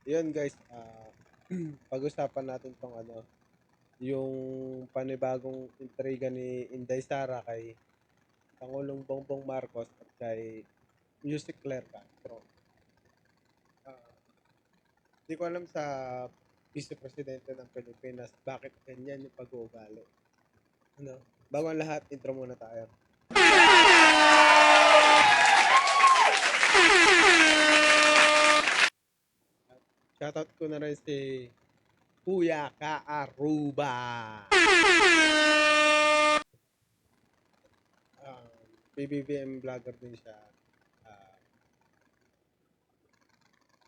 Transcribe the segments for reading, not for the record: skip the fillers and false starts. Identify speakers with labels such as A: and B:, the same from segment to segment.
A: Yun guys, pag-usapan natin tong yung panibagong intriga ni Inday Sara kay Pangulong Bongbong Marcos at kay Music Claire Castro. Ah, Di ko alam sa Vice Presidente ng Pilipinas bakit ganyan yung pag-uugali. Bago ang lahat, intro muna tayo. Shoutout ko na rin si Kuya Kaaruba. PBBM vlogger din siya. Ah,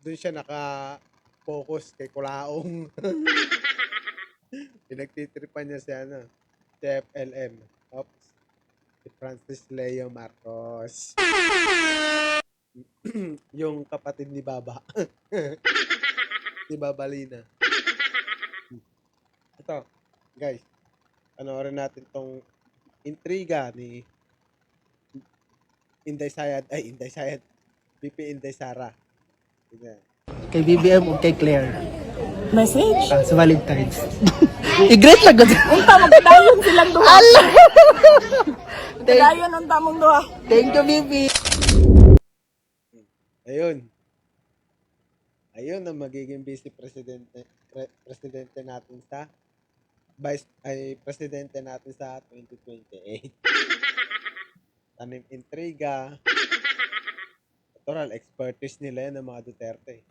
A: Doon siya naka-focus kay Kulaong. Pinagtitripan niya si FLM. Oops. Si Francis Leo Marcos. Yung kapatid ni Baba. Ni Babalina. Ito, guys. Panoorin natin tong intriga ni Inday Sayad. BP Inday Sara. Tingnan.
B: Kay BBM o kay Claire.
C: Message?
B: Sa Valentine's. I-great lang gud.
C: Unta magdayon silang duha. Magdayon unta mong duha.
B: Thank you, BB.
A: Ayun. Ayun ang magiging presidente natin sa presidente natin sa 2028. Tanim intriga. Natural, expertise nila yan ng mga Duterte.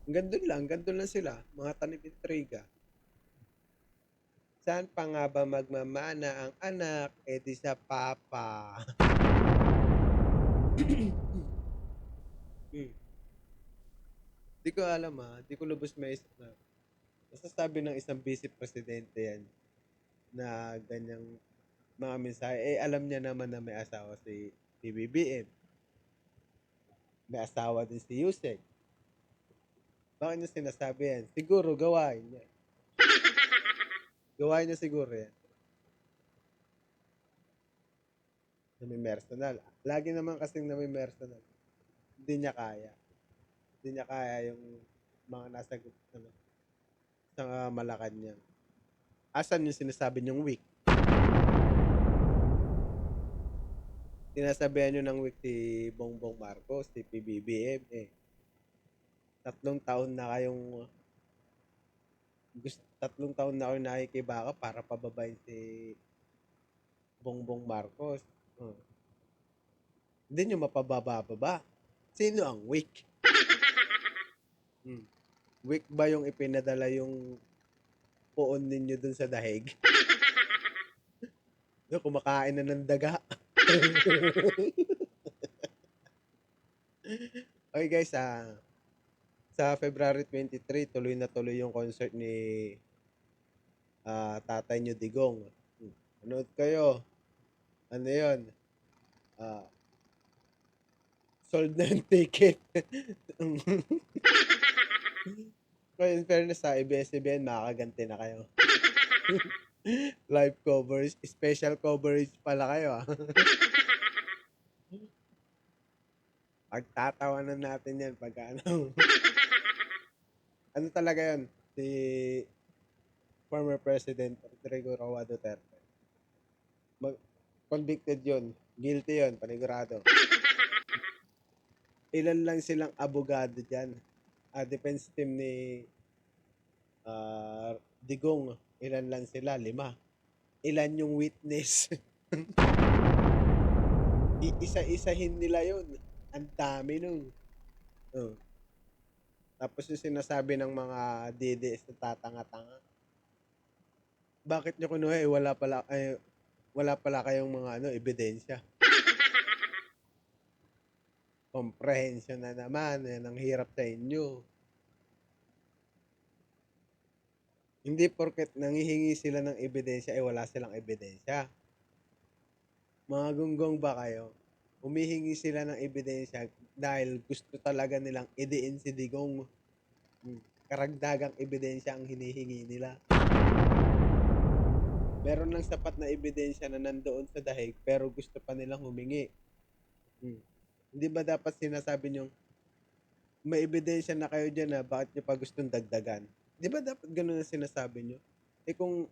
A: Gandun lang sila, mga tanim intriga. Saan pa nga ba magmamana ang anak? Di sa papa. Di ko alam di ko lubos maisip na nasasabi ng isang vice presidente yan na ganyang mga mensahe. Alam niya naman na may asawa si BBM. May asawa din si Yusek. Bakit niya sinasabi yan? Siguro gawain niya. Gawain niya siguro yan. Nami-personal. Lagi naman kasing nami-personal. Hindi niya kaya. Hindi niya kaya yung mga nasa sa Malacanang. Asan yung sinasabi niyong weak? Sinasabihan nyo ng weak si Bongbong Marcos, si PBBM 3 taon na kayong 3 taon na kayo nakikibaka para pababain si Bongbong Marcos. Hindi nyo mapababa. Sino ang weak? Weak ba yung ipinadala yung poon ninyo dun sa dahig? Kumakain na ng daga. Okay guys, sa February 23, tuloy na tuloy yung concert ni tatay nyo Digong. Anood kayo. Ano yun? Sold na yung ticket. Kaya in fairness sa ABS-CBN, makakaganti na kayo. Live coverage, special coverage pala kayo Pagtatawanan natin yan pagka ano talaga yun? Si former President Rodrigo Roa Duterte. Convicted yun. Guilty yun, panigurado. Ilan lang silang abogado dyan. Defense team ni Digong, ilan lang sila? 5. Ilan yung witness? Iisa-isahin nila yun. Ang dami nun. Tapos yung sinasabi ng mga DDS na tatanga-tanga. Bakit nyo kunuha wala pala kayong mga ebidensya. Comprehension na naman. Yan ang hirap sa inyo. Hindi porket nanghihingi sila ng ebidensya wala silang ebidensya. Mga gunggong ba kayo? Humihingi sila ng ebidensya dahil gusto talaga nilang idiin si Digong. Karagdagang ebidensya ang hinihingi nila. Meron lang sapat na ebidensya na nandoon sa dahig pero gusto pa nilang humingi. Hindi ba dapat sinasabi nyo, may ebidensya na kayo dyan na bakit nyo pa gustong dagdagan? Di ba dapat ganun ang sinasabi nyo? Eh kung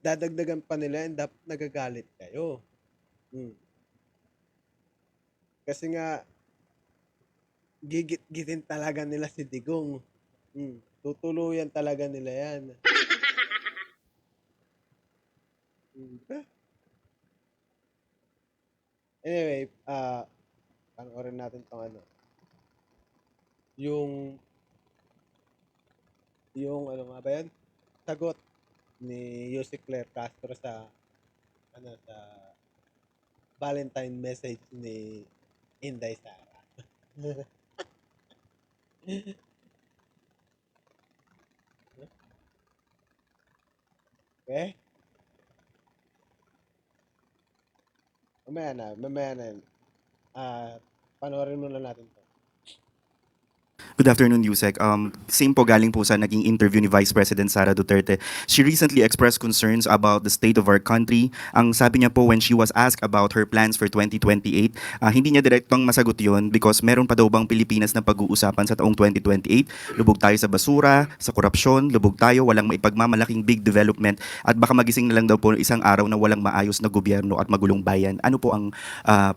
A: dadagdagan pa nila yan, dapat nagagalit kayo. Hmm. Kasi nga, gigit-gitin talaga nila si Digong. Tutuluyan talaga nila yan. Diba? Anyway, panoorin natin tong ano. Yung ano nga ba yan? Sagot ni Yusek Claire Castro sa sa Valentine message ni Inday Sara. Okay? Mamaya na. Panoorin muna natin to.
D: Good afternoon, Yusek. Same po galing po sa naging interview ni Vice President Sara Duterte. She recently expressed concerns about the state of our country. Ang sabi niya po when she was asked about her plans for 2028, hindi niya direktong masagot yon because meron pa daw bang Pilipinas na pag-uusapan sa taong 2028. Lubog tayo sa basura, sa korupsyon, lubog tayo, walang maipagmamalaking big development at baka magising na lang daw po isang araw na walang maayos na gobyerno at magulong bayan. Ano po ang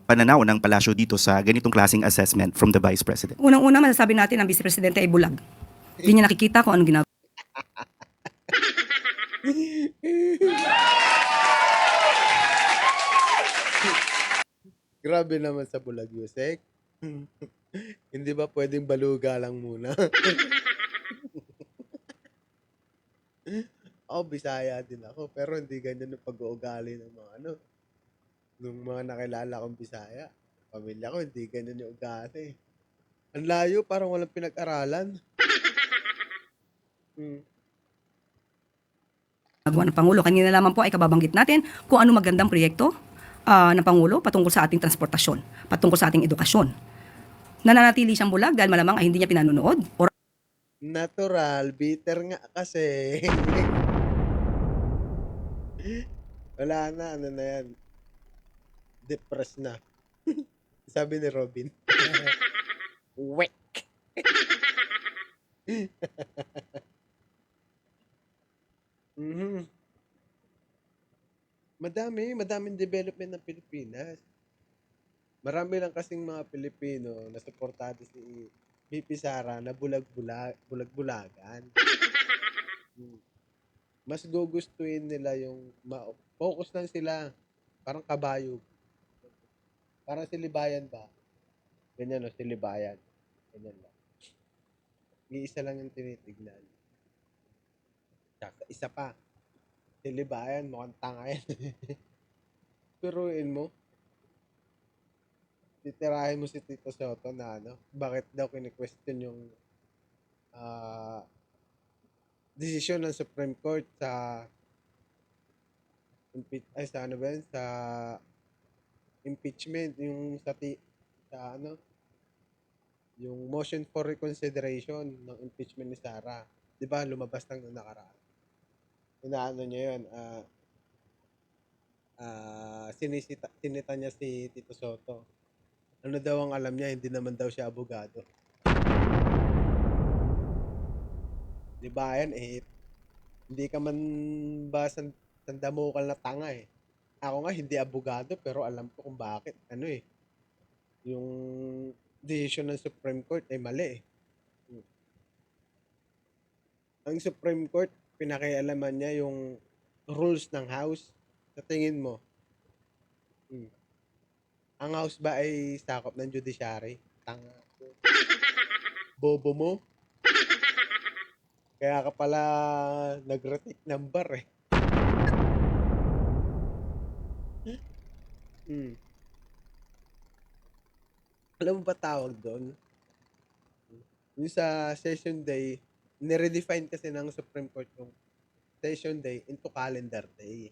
D: pananaw ng palasyo dito sa ganitong klaseng assessment from the Vice President?
E: Unang-una, masasabi natin ang Vice Presidente ay bulag. Hindi niya nakikita kung anong ginagawa.
A: Grabe naman sa bulag, Yusek. Hindi ba pwedeng baluga lang muna? Ako, Bisaya din ako, pero hindi ganyan ang pag-uugali ng mga nung mga nakilala kong Bisaya. Pamilya ko, hindi ganyan yung ugali. Ang layo, parang walang pinag-aralan.
E: Ng Pangulo. Kanina lamang po ay kababanggit natin kung ano magandang proyekto ng Pangulo patungkol sa ating transportasyon, patungkol sa ating edukasyon. Nananatili siyang bulag dahil malamang ay hindi niya pinanonood or
A: Natural, bitter nga kasi. Wala na, ano na yan. Depressed na. Sabi ni Robin. Wek. Mhm. Madaming development ng Pilipinas. Marami lang kasing mga Pilipino na suportado si VP Sara na bulag-bulagan. Mas gugustuhin nila yung focus lang sila. Parang kabayo. Parang silibayan ba? Ganyan o, silibayan. Ganyan lang. Iisa lang yung tinitignan. Tsaka isa pa. Silibayan, mukhang tanga yan. Turuin mo. Titirahin mo si Tito Soto na bakit daw kini-question yung desisyon ng Supreme Court sa sa impeachment, yung yung motion for reconsideration ng impeachment ni Sara. 'Di ba lumabas lang nung nakaraan. Inaano niya 'yun, sinita niya si Tito Soto. Ano daw ang alam niya, hindi naman daw siya abogado. 'Di ba yan hindi ka man ba sandamukal na tanga eh. Ako nga hindi abogado pero alam ko kung bakit. Yung decision ng Supreme Court ay mali eh. Ang Supreme Court, pinakialaman niya yung rules ng House. Sa tingin mo, ang House ba ay sakop ng judiciary? Tanga. Bobo mo? Kaya ka pala nag-retake ng bar eh. Alam mo ba tawag doon? Yung sa session day, niredefine kasi ng Supreme Court yung session day into calendar day.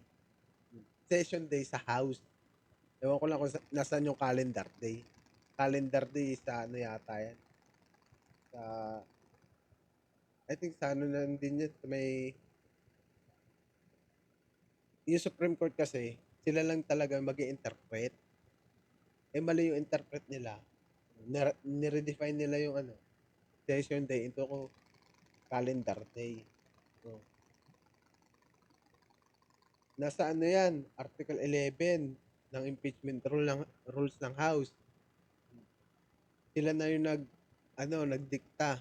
A: Session day sa House. Ewan ko lang kung nasaan yung calendar day. Calendar day sa yata yan. I think sa na din yan. Yung Supreme Court kasi, sila lang talaga mag-i-interpret. mali yung interpret nila. Niredefine nila yung session day into calendar day. So, nasa yan, Article 11 ng impeachment rules ng House. Sila na yung nagdikta.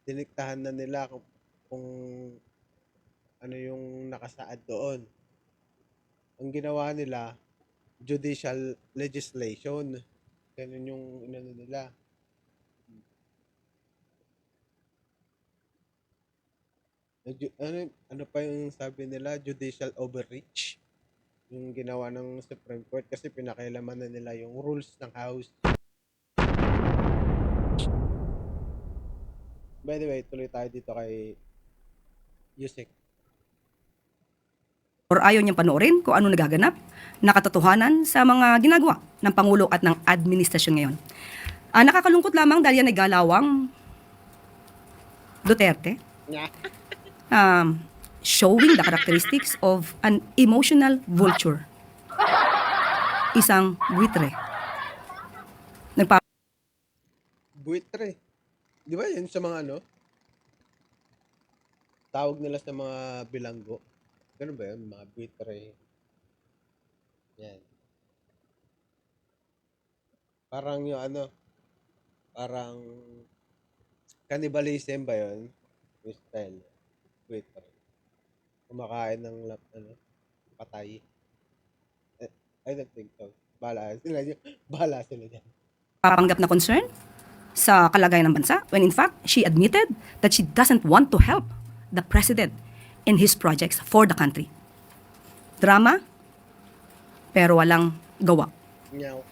A: Diniktahan na nila kung ano yung nakasaad doon. Ang ginawa nila, judicial legislation. Ganun yung nila. Ano pa yung sabi nila, judicial overreach. Yung ginawa ng Supreme Court kasi pinakailaman na nila yung rules ng House. By the way, tuloy tayo dito kay Yusek.
E: Or ayaw niyang panoorin kung ano nagaganap na katotohanan sa mga ginagawa ng Pangulo at ng administrasyon ngayon. Nakakalungkot lamang dahil yan ay galawang Duterte. Showing the characteristics of an emotional vulture. Isang buitre.
A: Buitre. Di ba yun sa mga tawag nila sa mga bilanggo? Ganun ba yun? Mga buitre. Yan. Parang yung parang cannibalism ba yun? Yung style. Buitre. Kumakain ng patay. I don't think so. Bahala sila dyan.
E: Papanggap na concern sa kalagayan ng bansa when in fact she admitted that she doesn't want to help the president in his projects for the country. Drama, pero walang gawa.
A: Nyaw.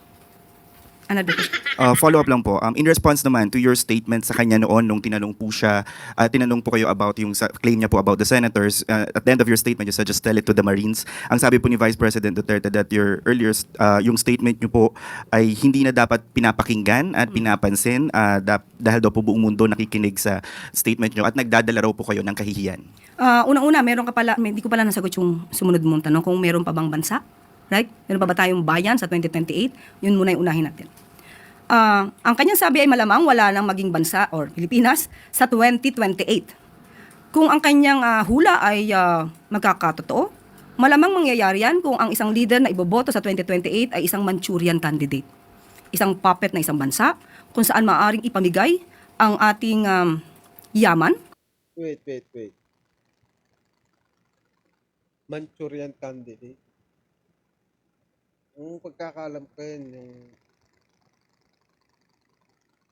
D: Follow up lang po. In response naman to your statement sa kanya noon nung tinanong po siya, tinanong po kayo about yung claim niya po about the senators, at the end of your statement you said just tell it to the Marines. Ang sabi po ni Vice President Duterte that your earlier yung statement niyo po ay hindi na dapat pinapakinggan at pinapansin dahil daw po buong mundo nakikinig sa statement niyo at nagdadala raw po kayo ng kahihiyan.
E: Unang-una, hindi ko pala nasagot yung sumunod mong tanong kung meron pa bang bansa. Right? Meron pa ba tayong bayan sa 2028? Yun muna yung unahin natin. Ang kanyang sabi ay malamang wala nang maging bansa or Pilipinas sa 2028. Kung ang kanyang hula ay magkakatotoo, malamang mangyayari yan kung ang isang leader na iboboto sa 2028 ay isang Manchurian candidate. Isang puppet na isang bansa kung saan maaaring ipamigay ang ating yaman.
A: Wait. Manchurian candidate. Ang pagkakalam ko yun, yung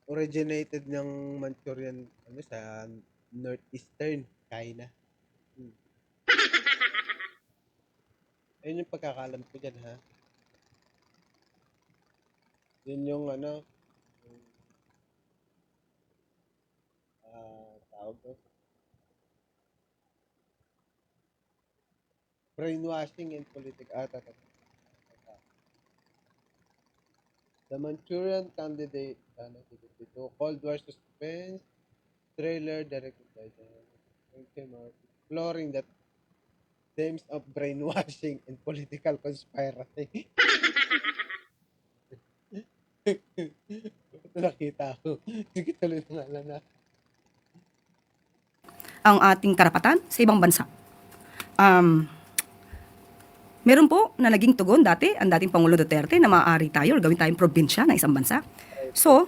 A: originated ng Manchurian sa northeastern China. Ayun yung pagkakalam ko dyan, ha? Yun yung tawag ko. Brainwashing and political. The Manchurian Candidate, Cold War Suspense, trailer directed by exploring the themes of brainwashing and political conspiracy. Nakita ko. Sige, tuloy na nga na.
E: Ang ating karapatan sa ibang bansa. Meron po na naging tugon dati, ang dating Pangulo Duterte, na maaari tayo or gawin tayong probinsya ng isang bansa. So,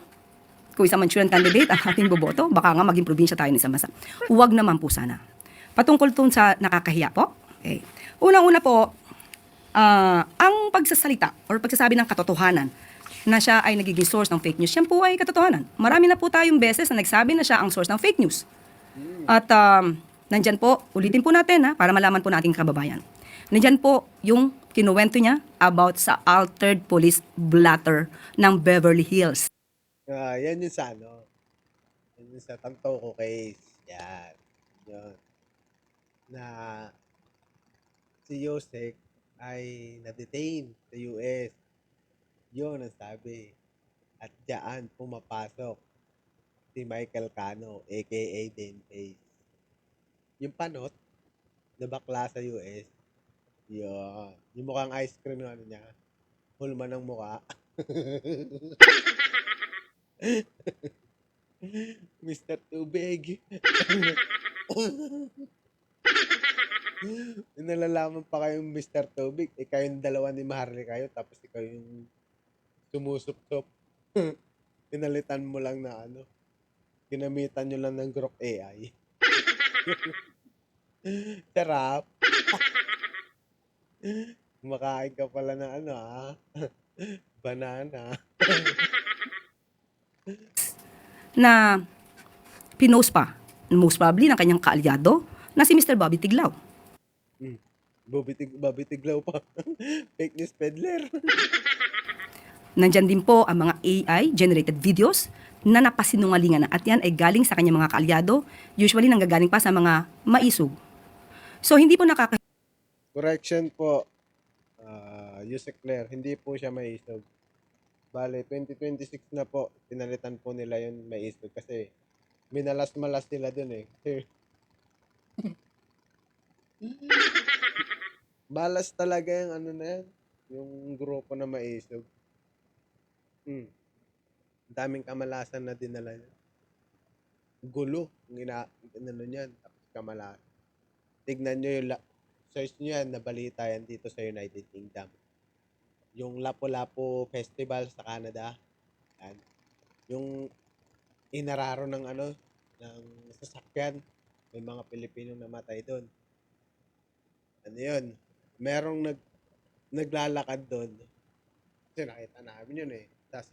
E: kung isang Manchurian candidate ang ating boboto, baka nga maging probinsya tayo ng isang bansa. Huwag naman po sana. Patungkol tun sa nakakahiya po. Okay. Unang-una po, ang pagsasalita or pagsasabi ng katotohanan na siya ay nagiging source ng fake news, yan po ay katotohanan. Marami na po tayong beses na nagsabi na siya ang source ng fake news. At nandyan po, ulitin po natin para malaman po nating kababayan. Nandyan po yung kinuwento niya about sa altered police blotter ng Beverly Hills.
A: Yan yung sa yan yung sa Tantoco case. Yan. Yun. Na si Yosek ay na-detain sa US. Yun ang sabi. At diyan pumapasok si Michael Cano, aka Dan Pace. Yung panot na bakla sa US, yun. Yung mukhang ice cream yung niya. Hulma ng mukha. Mr. Tubig. Yung nalalaman pa kayong Mr. Tubig, eh kayong dalawa ni Marley kayo, tapos ikaw yung sumusup-sup. Pinalitan mo lang na ano, ginamitan nyo lang ng Grok AI. Sarap. Kumakain ka pala ng ano banana.
E: na pinost pa, most probably ng kanyang kaalyado, na si Mr. Bobby Tiglaw.
A: Babitiglaw pa. Fake news peddler.
E: Nandyan din po ang mga AI-generated videos na napasinungalingan na, at yan ay galing sa kanyang mga kaalyado, usually nanggagaling pa sa mga maisog. So hindi po
A: Correction po, Yusek Claire, hindi po siya maisog. Bale, 2026 na po, pinalitan po nila yun maisog kasi minalas-malas nila dun eh. Balas talaga yung ano na yan, yung grupo na maisog. Ang daming kamalasan na dinala niya. Gulo, ano niyan, tapos kamalasan. Tignan nyo yung, search nyo yan, nabalita yan dito sa United Kingdom. Yung Lapu-Lapu Festival sa Canada. Yan. Yung inararo ng ano, ng sasakyan. May mga Pilipino namatay doon. Ano yun? Merong naglalakad doon. Kasi nakita namin yun eh. Sa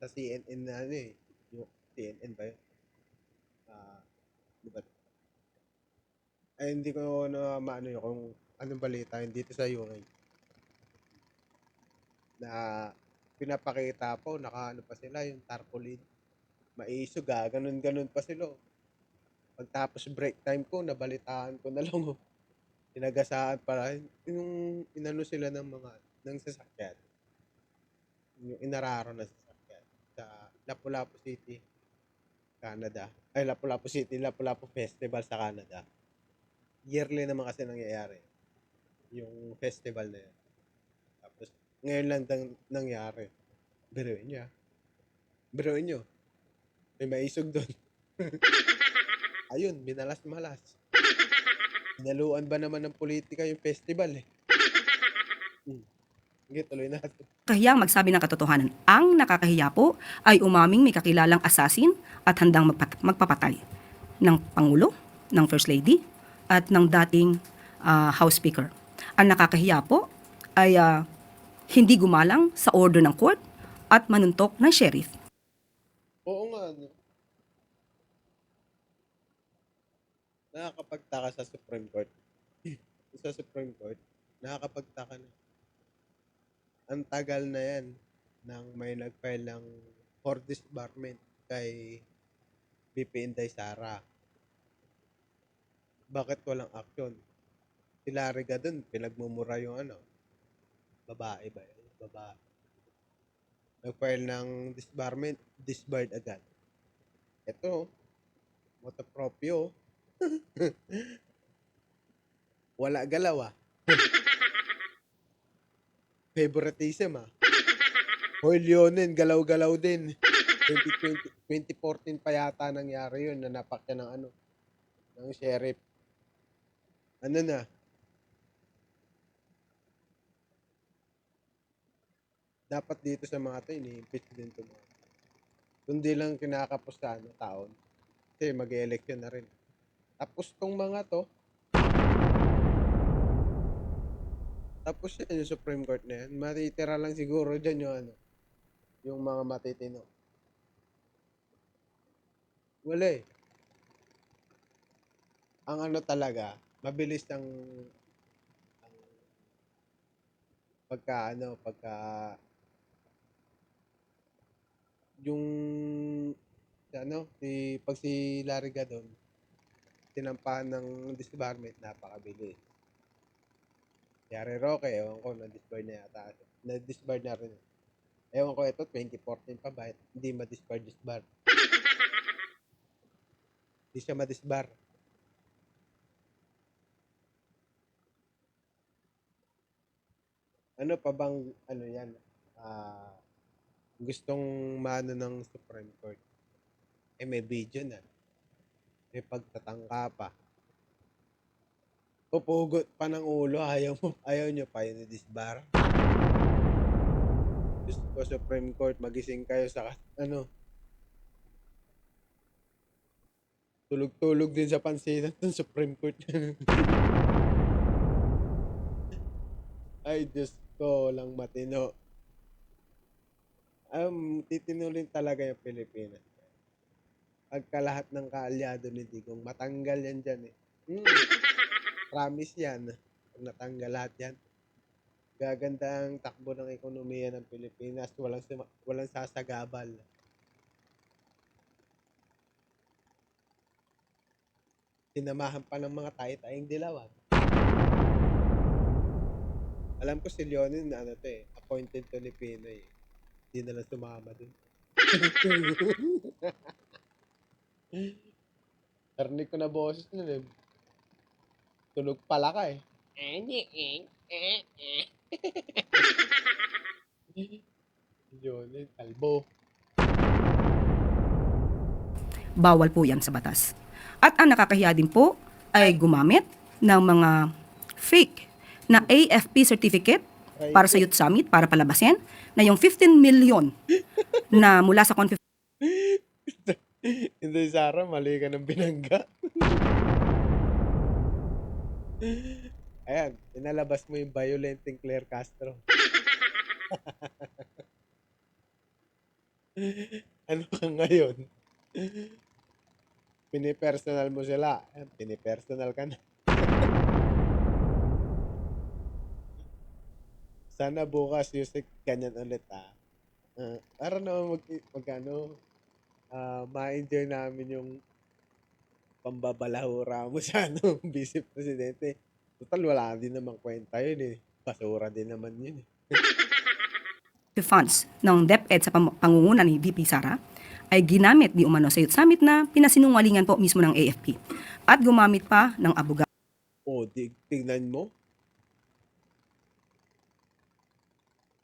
A: CNN na ano eh. Yung CNN ba yun? Diba? Ay, hindi ko na maano yun kung anong balita yun dito sa UK. Na pinapakita po, nakaano pa sila, yung tarpaulin. Maisog ganun-ganun pa sila. Pagtapos break time ko, nabalitaan ko na lang. Tinagasaan pala. Yung inano sila ng sasakyan. Yung inararo na sasakyan. Sa Lapu-Lapu City, Canada. Ay, Lapu-Lapu City, Lapu-Lapu Festival sa Canada. Yearly naman kasi nangyayari. Yung festival na yan. Tapos, ngayon lang nangyari. Biruin niya. Biruin nyo. May maisog doon. Ayun, minalas-malas. Inaluan ba naman ng politika yung festival eh? Sige, tuloy natin.
E: kahiyang magsabi ng katotohanan. Ang nakakahiya po ay umaming may kakilalang assassin at handang magpapatay ng Pangulo, ng First Lady, at ng dating House Speaker. Ang nakakahiya po ay hindi gumalang sa order ng court at manuntok ng sheriff.
A: Oo nga, no? Nakakapagtaka sa Supreme Court. Sa Supreme Court, nakakapagtaka na. Ang tagal na yan nang may nag-file ng for disbarment kay BP Inday Sara. Bakit walang action? Si Larry Gadon, pinagmumura yung ano, babae ba yun? Babae. Nag-file ng disbarment, disbarred agad. Ito, moto proprio. Wala galaw Favoritism Hoy Leonen, galaw-galaw din. 2014 pa yata nangyari yun na napakya ng ano, ng sheriff. Ano na? Dapat dito sa mga to, ini-impeach din to mga. Kundi lang kinakapos sa ano, taon. Kasi mag-election na rin. Tapos tong mga to, tapos yan yung Supreme Court na yan. Matitira lang siguro dyan yung ano, yung mga matitino. Wala eh. Ang ano talaga, mabilis ang pagka yung pag si Larry Gadon tinampahan ng disbarment, napakabilis. Yari Roque, ewan ko, na-disbarred na yata. Na-disbarred na rin. Ewan ko, ito, 2014 pa ba? Hindi ma-disbar. Hindi siya ma-disbar. Ano pa bang, ano yan? gustong maano ng Supreme Court. Eh, may video na. May pagtatangka pa. Pupugot pa ng ulo. Ayaw nyo pa yun i-disbar. Diyos ko, Supreme Court, magising kayo sa, tulog-tulog din sa pansinan ng Supreme Court. Ay, Diyos ko, lang matino. Titinulin talaga yung Pilipinas. Pagka lahat ng kaalyado ni Digong, matanggal yan dyan eh. Promise yan. Pag natanggal lahat yan, gaganda ang takbo ng ekonomiya ng Pilipinas. Walang sasagabal. Sinamahan pa ng mga tayo-tayong dilawan. Alam ko si Leonin, appointed to ni Pinoy. Hindi na lang sumama dun. Narinig ko na boses nun eh. Tulog pala ka eh. Leonin, kalbo.
E: Bawal po yan sa batas. At ang nakakahiya din po ay gumamit ng mga fake na AFP certificate para sa Youth Summit, para palabasin na yung 15 million na mula sa
A: Hindi, Sarah, mali ka ng binangga. Ayan, inalabas mo yung violenting Claire Castro. Ano ka ngayon? Pinipersonal mo sila. Ayan, pinipersonal ka na. Sana bukas, Yusek, ganyan ulit para naman ma-enjoy namin yung pambabalahura mo sa Vice Presidente. Total, wala din naman kwenta yun eh. Basura din naman yun eh.
E: funds ng DepEd sa pangunguna ni VP Sara ay ginamit di umano sa Youth Summit na pinasinungalingan po mismo ng AFP at gumamit pa ng abogado.
A: Tignan mo.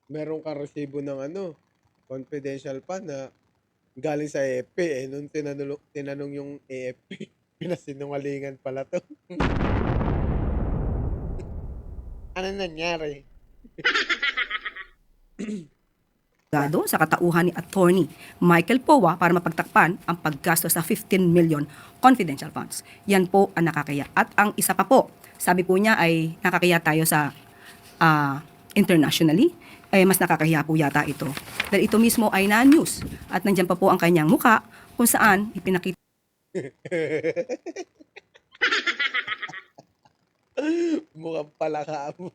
A: Meron kang resibo ng confidential pa na galing sa AFP nung tinanong yung AFP, pinasinungalingan pala to. Ano nangyari?
E: Sa katauhan ni Attorney Michael Powa para mapagtakpan ang paggastos sa 15 million confidential funds. Yan po ang nakakaya. At ang isa pa po, sabi po niya ay nakakaya tayo sa internationally, ay mas nakakahiya po yata ito. Dahil ito mismo ay na-news at nandyan pa po ang kanyang muka kung saan ipinakita
A: Mukhang palaka mo.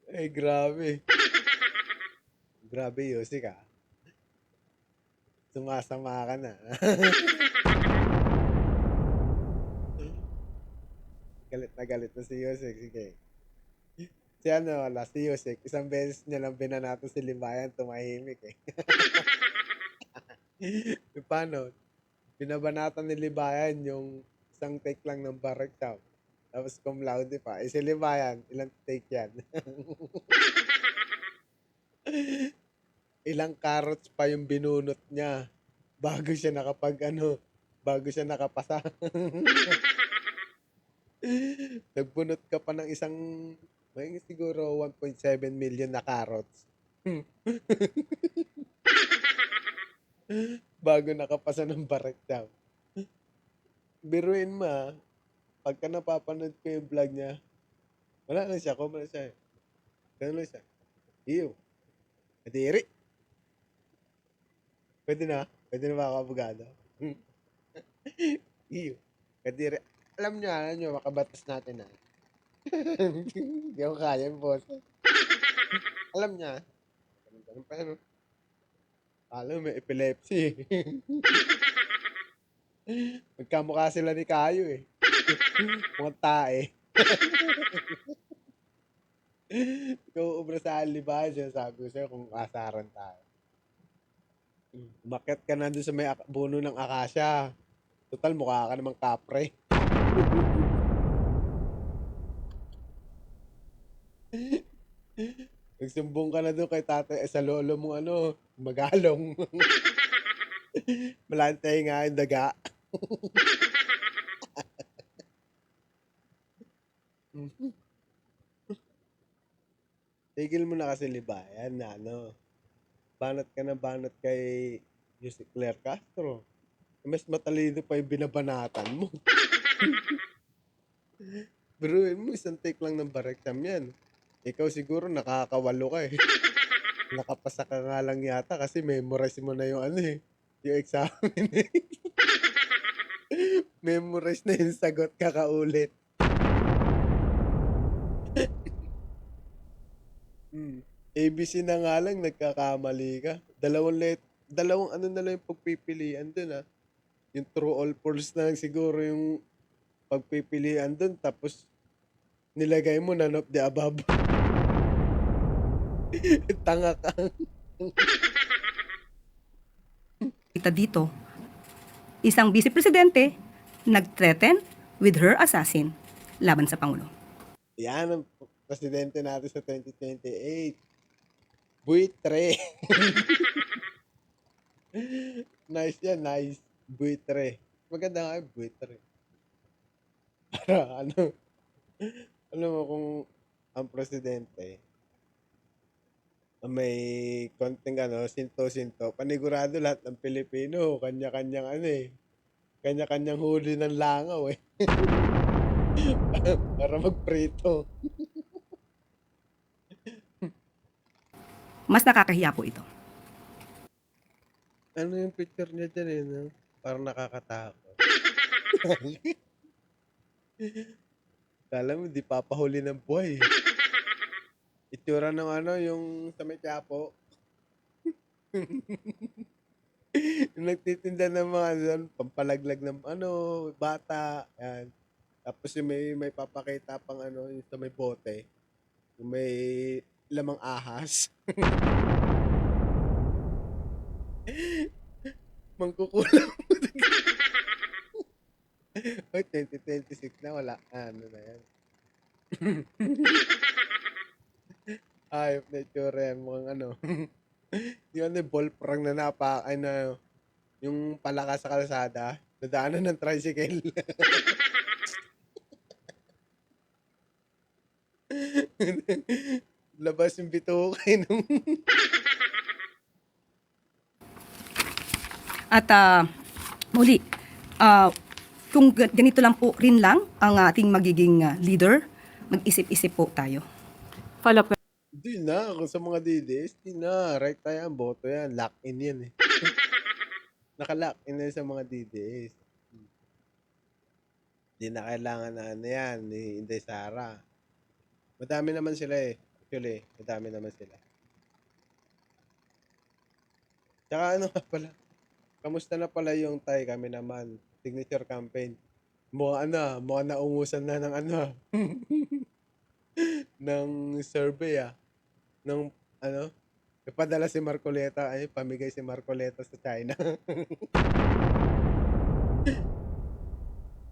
A: Ay, grabe. Grabe, Yossi ka. Sumasama ka na. Galit na si Yosek. Sige. Si Yosek, isang beses niya lang binanato si Libayan, tumahimik eh. Paano? Binabanatan ni Libayan yung isang take lang ng Barractown. Tapos cum laude pa. Si Libayan, ilang take yan? Ilang carrots pa yung binunot niya bago siya nakapasa. Nagbunot ka pa ng may siguro 1.7 million na carrots. Bago nakapasa ng Barractown. Biruin mo pagka napapanood ko yung vlog niya, wala lang siya, kumala siya. Ganun lang siya. Iyo. Kadiri. Pwede na ba ako abogado? Iyo. Kadiri. Alam nyo, makabatas natin Hindi ako kaya, boss. Alam niya. Ganun pa yan. Alam, may epilepsy. Magkamukha sila ni Kayo eh. Mga tae. Ikaw ubra sa Alibay, sabi ko sa'yo kung asaran tayo. Umakyat ka na doon sa may buno ng akasya. Total, mukha ka namang kapre. Nagsumbong ka na doon kay tatay, sa lolo mong magalong. Malantay nga yung daga. Tigil mo na kasi libayan na banat ka na banat kay Jose Claire Castro. Mas matalino pa yung binabanatan mo. Biruin mo, isang take lang ng bar exam yan. Ikaw siguro nakakawalo ka eh. Nakapasa ka nga lang yata kasi memorize mo na yung yung examen eh. Memorize na yung sagot, kakaulit. ABC na nga lang, nagkakamali ka. Dalawang na lang yung pagpipilian dun Yung true or false na lang siguro yung pagpipilian dun. Tapos, nilagay mo none of the above. Tanga ka.
E: Kita dito, isang vice presidente nag-threaten with her assassin laban sa Pangulo.
A: Yan ang presidente natin sa 2028. Buitre. Nice yan, nice. Buitre. Maganda nga yung buitre. Para alam mo kung ang presidente may konting sinto-sinto, panigurado lahat ng Pilipino, kanya-kanyang kanya-kanyang huli ng langaw eh. Para magprito.
E: Mas nakakahiya po ito.
A: Ano yung picture niya dyan no? Parang nakakatakot. Kala mo, di papahuli ng buhay. Itsura ng yung sa may Quiapo. Yung nagtitinda ng mga pampalaglag ng bata. Yan. Tapos yung may papakita pang yung sa may bote. Yung may lamang ahas. Mangkukulang. Oy, 2026 na, wala. Na yan. Ayop na itsura yan. Mukhang yung ball prang na yung palakas sa kalsada, nadaanan ng tricycle. Labas yung bitukay nung...
E: At muli, kung ganito lang po rin lang ang ating magiging leader, mag-isip-isip po tayo.
C: Follow up.
A: Hindi na. Kung sa mga DDS, hindi na. Right tayo yan. Boto yan. Lock in yan eh. Naka-lock in na sa mga DDS. Hindi na kailangan na yan ni Inday Sara. Madami naman sila eh. Actually, madami naman sila. Tsaka pala. Kamusta na pala yung Tay? Kami naman. Signature campaign. Mukhang naungusan na ng ng survey ng ipadala si Marcoleta, pamigay si Marcoleta sa China.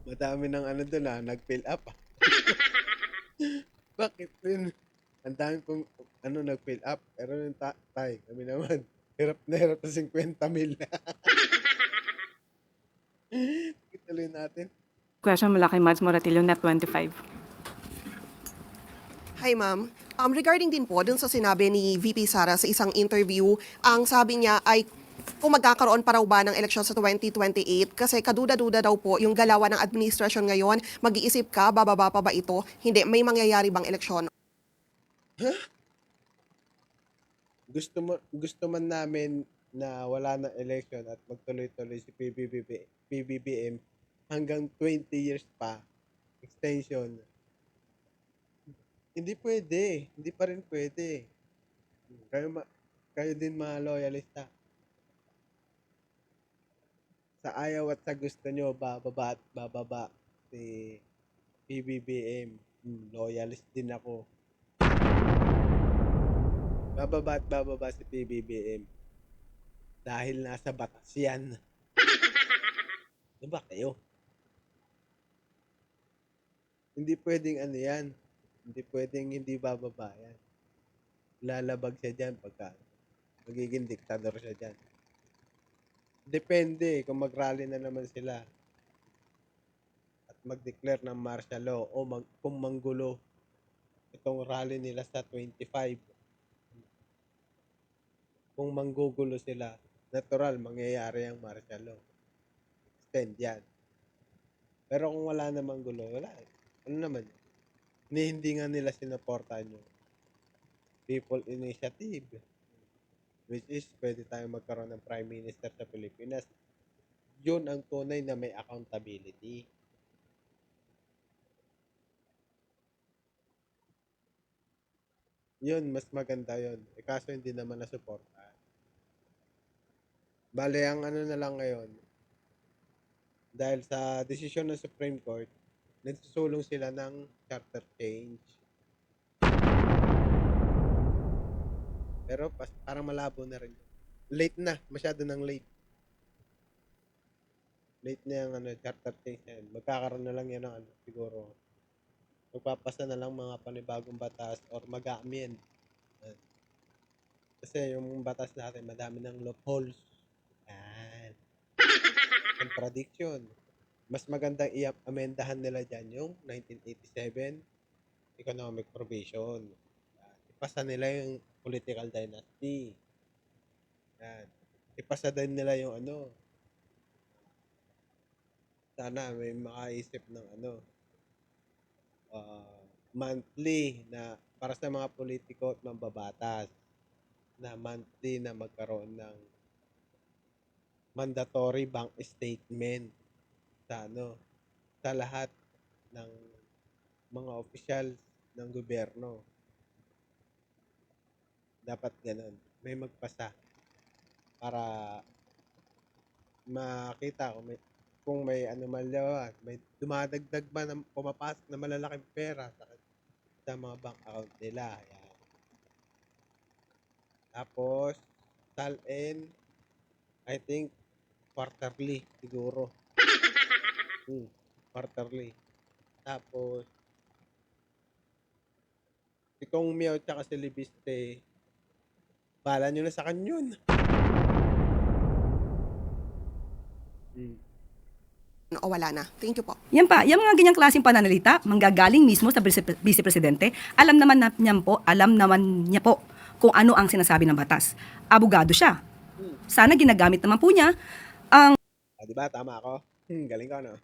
A: Madami ng doon nag-fill up. Bakit din? Ang dami pong nag-fill up. Pero yung Tay, kami naman, hirap na 50 mil. Ituloy natin.
C: Question mula kay Mads Moratillo, Net 25.
F: Hi ma'am. Regarding din po dun sa sinabi ni VP Sara sa isang interview, ang sabi niya ay kung magkakaroon pa raw ba ng eleksyon sa 2028 kasi kaduda-duda daw po yung galawan ng administrasyon ngayon. Mag-iisip ka, bababa pa ba ito? Hindi, may mangyayari bang eleksyon?
A: Gusto man namin na wala na election at magtuloy-tuloy si PBBM hanggang 20 years pa extension. Hindi pwede. Hindi pa rin pwede. Kayo din mga loyalista. Sa ayaw at sa gusto nyo, bababa at bababa si PBBM. Loyalist din ako. Bababa at bababa si PBBM. Dahil nasa batas yan. Diba kayo? Hindi pwedeng yan. Hindi pwedeng hindi bababa yan. Lalabag siya dyan pagka magiging diktador siya dyan. Depende kung mag-rally na naman sila at mag-declare ng martial law o kung manggulo itong rally nila sa 25. Kung manggugulo sila, natural mangyayari ang martial law. Extend yan. Pero kung wala namang gulo, wala. Ano naman yun? Hindi nga nila sinuportahan yung People Initiative, which is pwede tayong magkaroon ng Prime Minister sa Pilipinas. Yun ang tunay na may accountability. Yun, mas maganda yun. Kaso hindi naman nasuportahan. Bale, ang ano na lang ngayon, dahil sa desisyon ng Supreme Court, nagsusulong sila ng charter change. Pero parang malabo na rin. Late na. Masyado nang late. Late na yung charter change na yun. Magkakaroon na lang yan ng siguro. Magpapasa na lang mga panibagong batas or mag-amend. Kasi yung batas natin, madami ng loopholes. Yan. Contradiction. Mas magandang i-amendahan nila dyan yung 1987 Economic Provision. Ipasa nila yung political dynasty. Yan. Ipasa din nila yung sana may makaisip ng monthly na para sa mga politiko at mambabatas na monthly na magkaroon ng mandatory bank statement sa sa lahat ng mga officials ng gobyerno. Dapat ganun. May magpasa para makita kung may anomalya, may dumadagdag ba na pumapasok na malalaking pera sa mga bank account nila. Yan. Tapos, SALN, I think, quarterly siguro. Quarterly. Tapos, si Kong Miao tsaka si Libiste, bahala nyo na sa kanyon.
F: O wala na? Thank you po.
E: Yan pa, yung mga ganyang klaseng pananalita, manggagaling mismo sa Vice Presidente, alam naman niya po kung ano ang sinasabi ng batas. Abogado siya. Sana ginagamit naman po niya ang
A: Diba? Tama ako? Galing ko, no?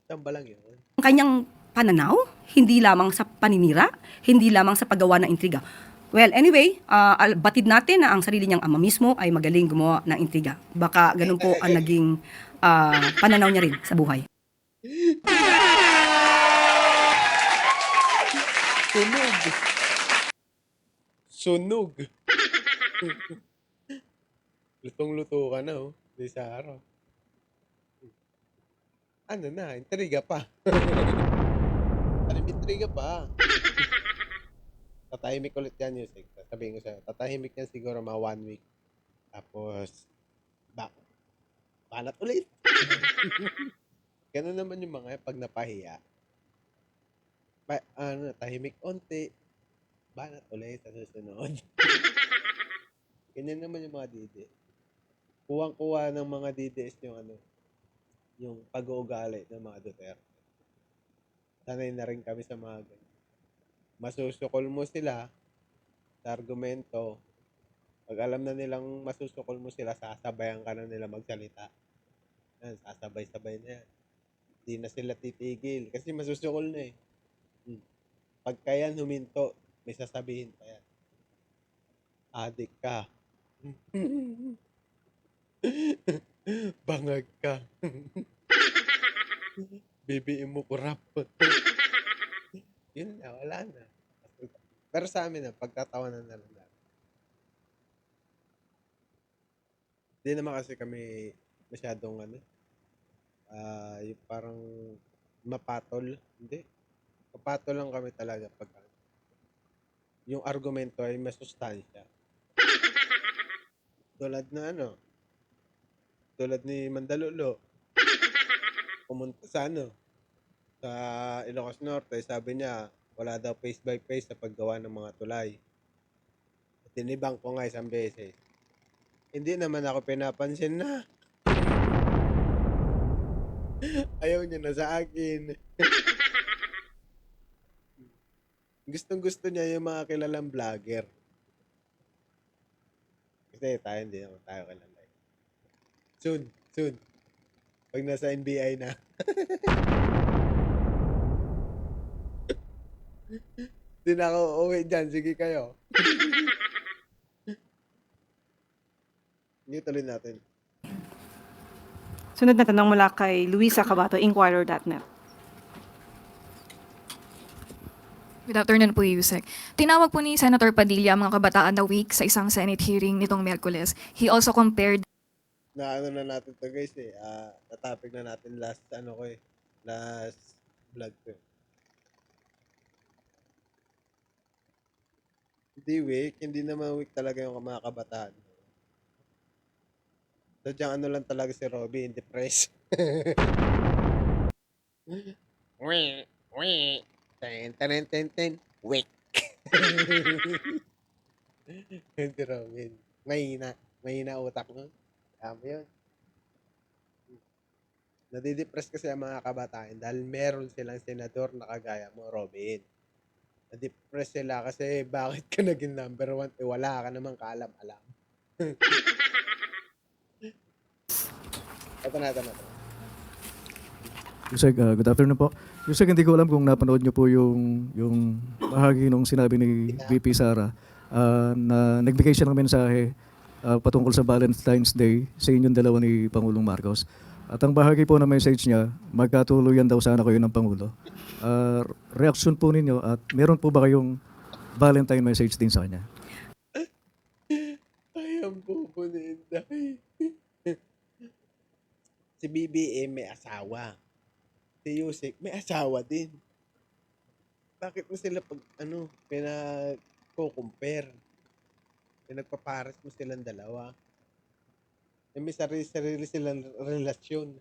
A: Tamba lang yun.
E: kanyang pananaw, hindi lamang sa paninira, hindi lamang sa paggawa ng intriga. Well, anyway, batid natin na ang sarili niyang ama mismo ay magaling gumawa ng intriga. Baka ganun po ang naging pananaw niya rin sa buhay.
A: Sunog. Lutong-luto ka na, oh. Di sa araw. Ano na, intriga pa. Intriga pa. Tatahimik ulit yan, Yusek. Sabihin ko sa'yo, tatahimik yan siguro mga 1 week. Tapos, banat ulit. Ganun naman yung mga pag napahiya. Tahimik onti, banat ulit sa susunod. Ganyan naman yung mga DDS. Kuwang-kuha ng mga DDS yung pag-uugali ng mga Duterte. Sanay na rin kami sa mga ganyan. Masusukol mo sila sa argumento. Pag alam na nilang masusukol mo sila, sasabayan ka na nila magsalita. Yan, sasabay-sabay na yan. Hindi na sila titigil kasi masusukol na eh. Pagka yan huminto, may sasabihin pa yan. Adik ka. Bangag ka. BBM mo kurap. Yun na, wala na. Pero sa amin pagtatawanan na lang natin. Hindi naman kasi kami masyadong yung parang mapatol. Hindi. Mapatol lang kami talaga pag yung argumento ay masustansya. Tulad ni Mandalulo. Pumunta sa sa Ilocos Norte, sabi niya, wala daw face by face sa paggawa ng mga tulay. Tinibang ko nga isang beses. Hindi naman ako pinapansin na. Ayaw niya na sa akin. Gustong gusto niya yung mga kilalang vlogger. Kasi tayo hindi naman tayo kilala. Soon, soon. Pag nasa NBI na. Hindi na ako uuwi dyan. Sige kayo. Hindi tuloy natin.
C: Sunod na tanong mula kay Luisa Cabato, Inquirer.net.
G: Good afternoon po, Yusek. Tinawag po ni Senator Padilla ang mga kabataan na week sa isang Senate hearing nitong Miyerkules. He also compared
A: Na ano na natin to guys eh. Na-topic na natin last last vlog ko. Hindi week. Hindi naman week talaga yung mga kabataan. Sadyang ano lang talaga si Robby, depressed. Wee, wee. Ten. Week. Hindi Robin. Mahina utak mo. Tama yun. Nadidepress kasi ang mga kabataan dahil meron silang senador na kagaya mo, Robin. Nadidepress sila kasi bakit ka naging number 1? Wala ka namang kaalam-alam. Ito na.
H: Yusek, good afternoon po. Yusek, hindi ko alam kung napanood niyo po yung bahagi nung sinabi ni VP Sara na nagbigay siya ng mensahe patungkol sa Valentine's Day sa inyong dalawa ni Pangulong Marcos. At ang bahagi po ng message niya, magkatuluyan daw sana kayo ng Pangulo. Reaction po ninyo at meron po ba kayong Valentine message din sa kanya?
A: Ay, ang bobo ni Inday. Si BBM may asawa. Si Yusek may asawa din. Bakit mo sila pinag-compare? Pinagpapares mo silang dalawa. May sarili silang relasyon.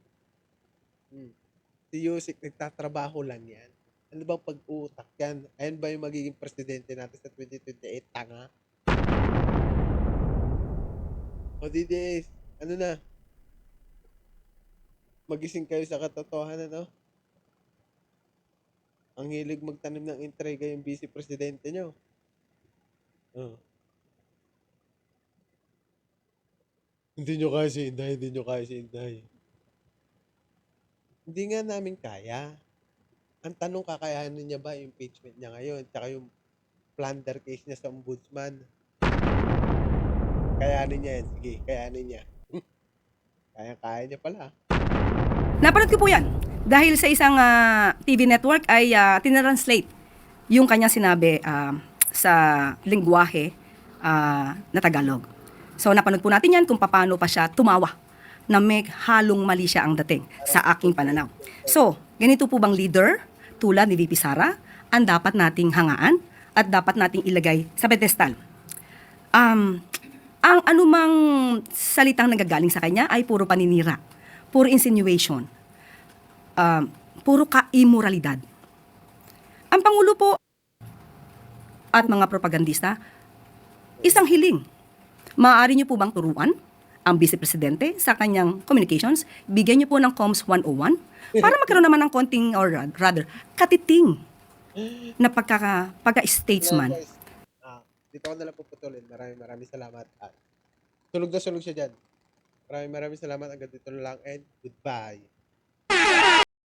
A: Si Yusek nagtatrabaho lang yan. Ano bang pag-utak yan? Ayan ba yung magiging presidente natin sa 2028? Tanga? O DDS, ano na? Magising kayo sa katotohanan, no? Ang hilig magtanim ng intriga yung vice-presidente nyo. Oh. Hindi nyo kaya si Inday. Hindi nga namin kaya. Ang tanong, kakayanin niya ba yung impeachment niya ngayon? Tsaka yung plunder case niya sa ombudsman. Kayanin niya yan. Sige, kayanin niya. Kaya niya pala.
E: Napanood ko po yan. Dahil sa isang TV network ay tinranslate yung kanya sinabi sa lingwahe na Tagalog. So napanood po natin yan kung paano pa siya tumawa na may halong mali siya ang dating sa aking pananaw. So, ganito po bang leader tulad ni VP Sara ang dapat nating hangaan at dapat nating ilagay sa pedestal? Ang anumang salitang nagagaling sa kanya ay puro paninira, puro insinuation, puro ka-immoralidad. Ang Pangulo po at mga propagandista, isang hiling. Maaari niyo po bang turuan ang Vice Presidente sa kanyang communications? Bigyan niyo po ng Comms 101 para magkaroon naman ng konting, or rather, katiting na pagka-statesman.
A: Guys, dito ko nalang puputulin. Maraming salamat. Tulog na sulog siya dyan. Maraming salamat. Hanggang dito na lang and goodbye.